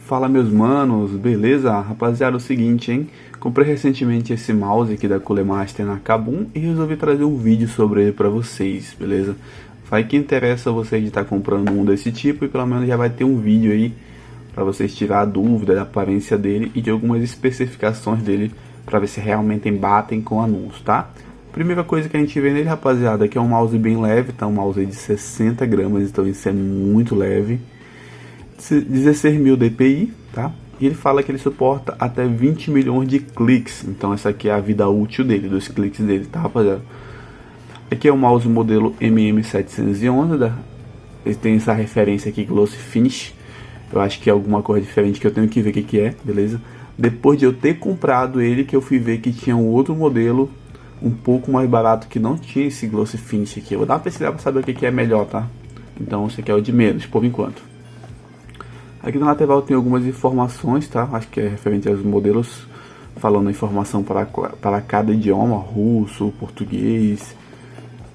Fala meus manos, beleza? Rapaziada, é o seguinte, hein? Comprei recentemente esse mouse aqui da Culemaster na Kabum e resolvi trazer um vídeo sobre ele pra vocês, beleza? Vai que interessa você de estar comprando um desse tipo e pelo menos já vai ter um vídeo aí pra vocês tirar a dúvida da aparência dele e de algumas especificações dele pra ver se realmente batem com o anúncio, tá? Primeira coisa que a gente vê nele, rapaziada, é que é um mouse bem leve, tá? Um mouse aí de 60 gramas, então isso é muito leve. 16.000 dpi, tá? E ele fala que ele suporta até 20 milhões de cliques. Então essa aqui é a vida útil dele, dos cliques dele, tá, rapaziada? Aqui é o mouse modelo MM711, ele tem essa referência aqui, Glossy Finish. Eu acho que é alguma coisa diferente que eu tenho que ver o que é, beleza? Depois de eu ter comprado ele, que eu fui ver que tinha um outro modelo um pouco mais barato que não tinha esse Glossy Finish aqui. Eu vou dar uma pesquisada pra saber o que é melhor, tá? Então esse aqui é o de menos, por enquanto. Aqui na lateral tem algumas informações, tá? Acho que é referente aos modelos, falando a informação para cada idioma, russo, português,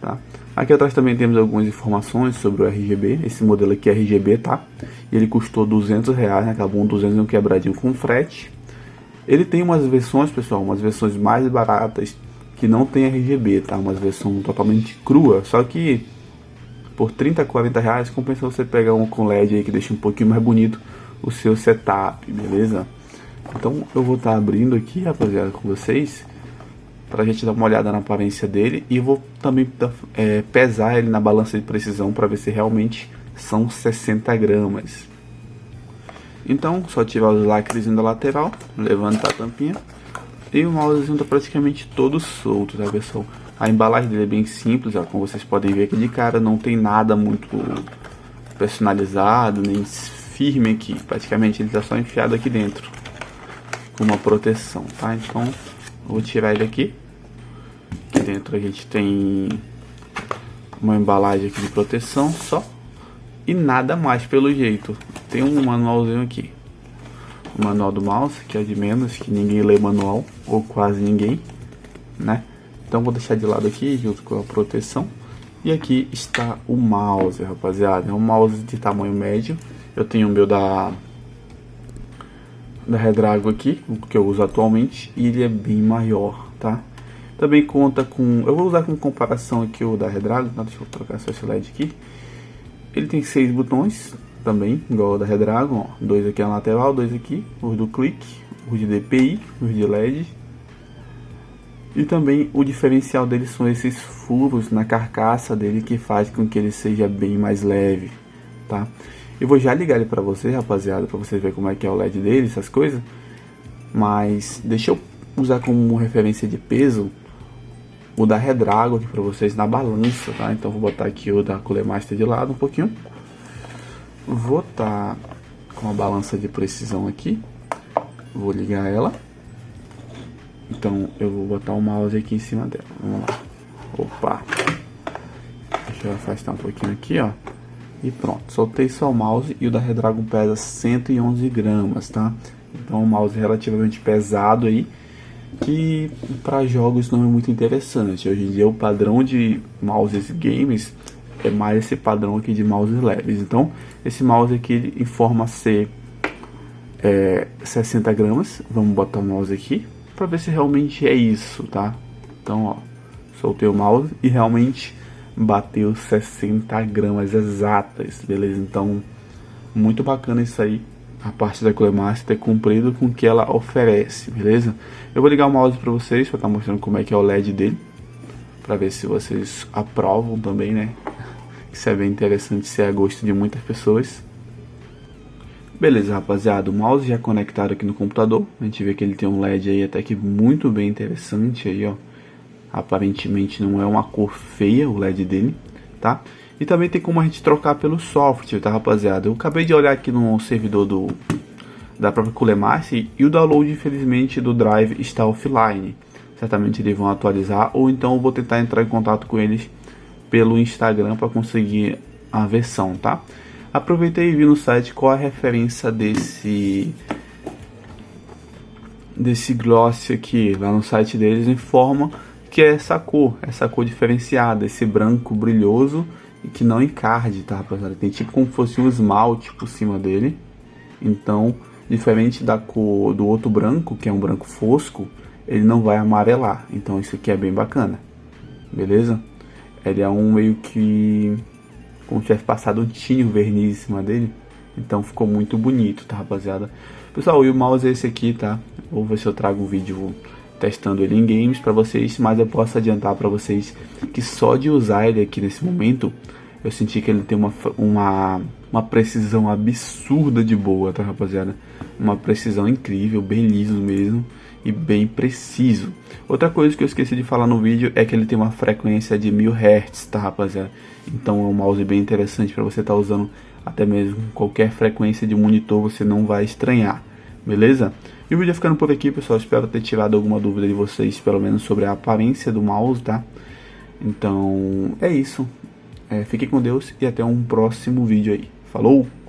tá? Aqui atrás também temos algumas informações sobre o RGB. Esse modelo aqui é RGB, tá? E ele custou R$200, né? Acabou um 200 e um quebradinho com frete. Ele tem umas versões, pessoal, umas versões mais baratas que não tem RGB, tá? Uma versão totalmente crua, só que por 30, 40 reais compensa você pegar um com LED aí que deixa um pouquinho mais bonito o seu setup, beleza? Então eu vou estar abrindo aqui, rapaziada, com vocês pra gente dar uma olhada na aparência dele e vou também pesar ele na balança de precisão para ver se realmente são 60 gramas. Então só tirar os lacres da lateral, levantar a tampinha e o mouse está praticamente todo solto, tá, pessoal? A embalagem dele é bem simples, ó, como vocês podem ver aqui de cara, não tem nada muito personalizado, nem firme aqui. Praticamente ele está só enfiado aqui dentro, com uma proteção, tá? Então, eu vou tirar ele aqui. Aqui dentro a gente tem uma embalagem aqui de proteção só. E nada mais pelo jeito. Tem um manualzinho aqui. O manual do mouse, que é de menos, que ninguém lê manual, ou quase ninguém, né? Então vou deixar de lado aqui, junto com a proteção. E aqui está o mouse, rapaziada. É um mouse de tamanho médio. Eu tenho o meu da Redragon aqui, o que eu uso atualmente. E ele é bem maior, tá? Também conta com... Eu vou usar como comparação aqui o da Redragon. Deixa eu trocar só esse LED aqui. Ele tem 6 botões também, igual o da Redragon. 2 aqui na lateral, 2 aqui. Os do clique, os de DPI, os de LED. E também o diferencial dele são esses furos na carcaça dele que faz com que ele seja bem mais leve, tá? Eu vou já ligar ele pra vocês, rapaziada, pra vocês verem como é que é o LED dele, essas coisas. Mas deixa eu usar como referência de peso o da Redragon aqui pra vocês na balança, tá? Então vou botar aqui o da Culemaster de lado um pouquinho. Vou estar com a balança de precisão aqui. Vou ligar ela. Então eu vou botar o mouse aqui em cima dela. Vamos lá. Opa. Deixa eu afastar um pouquinho aqui, ó. E pronto. Soltei só o mouse e o da Redragon pesa 111 gramas, tá? Então é um mouse relativamente pesado aí. Que para jogos não é muito interessante. Hoje em dia o padrão de mouses games é mais esse padrão aqui de mouses leves. Então esse mouse aqui ele informa ser 60 gramas. Vamos botar o mouse aqui para ver se realmente é isso, tá? Então, ó, soltei o mouse e realmente bateu 60 gramas exatas, beleza? Então, muito bacana isso aí, a parte da Culemaster ter cumprido com o que ela oferece, beleza? Eu vou ligar o mouse para vocês, para estar mostrando como é que é o LED dele, para ver se vocês aprovam também, né? Isso é bem interessante, se é a gosto de muitas pessoas. Beleza, rapaziada, o mouse já conectado aqui no computador. A gente vê que ele tem um LED aí até que muito bem interessante aí, ó. Aparentemente não é uma cor feia o LED dele, tá? E também tem como a gente trocar pelo software, tá, rapaziada? Eu acabei de olhar aqui no servidor da própria Culemaster e o download, infelizmente, do drive está offline. Certamente eles vão atualizar, ou então eu vou tentar entrar em contato com eles pelo Instagram para conseguir a versão, tá? Aproveitei e vi no site qual a referência desse gloss aqui. Lá no site deles informa que é essa cor diferenciada, esse branco brilhoso e que não encarde, tá, rapaziada? Tem tipo como se fosse um esmalte por cima dele. Então Diferente da cor do outro branco, que é um branco fosco, ele não vai amarelar. Então isso aqui é bem bacana, beleza? Ele é um meio que como se tivesse passado um tinho verniz em cima dele. Então ficou muito bonito, tá, rapaziada? Pessoal, e o mouse é esse aqui, tá? Vou ver se eu trago um vídeo testando ele em games pra vocês, mas eu posso adiantar pra vocês que só de usar ele aqui nesse momento, eu senti que ele tem uma precisão absurda de boa, tá, rapaziada? Uma precisão incrível, bem liso mesmo e bem preciso. Outra coisa que eu esqueci de falar no vídeo é que ele tem uma frequência de 1000 Hz, tá, rapaziada? Então é um mouse bem interessante para você estar usando até mesmo qualquer frequência de monitor, você não vai estranhar, beleza? E o vídeo vai ficando por aqui, pessoal. Espero ter tirado alguma dúvida de vocês, pelo menos sobre a aparência do mouse, tá? Então é isso. Fiquem com Deus e até um próximo vídeo aí. Falou!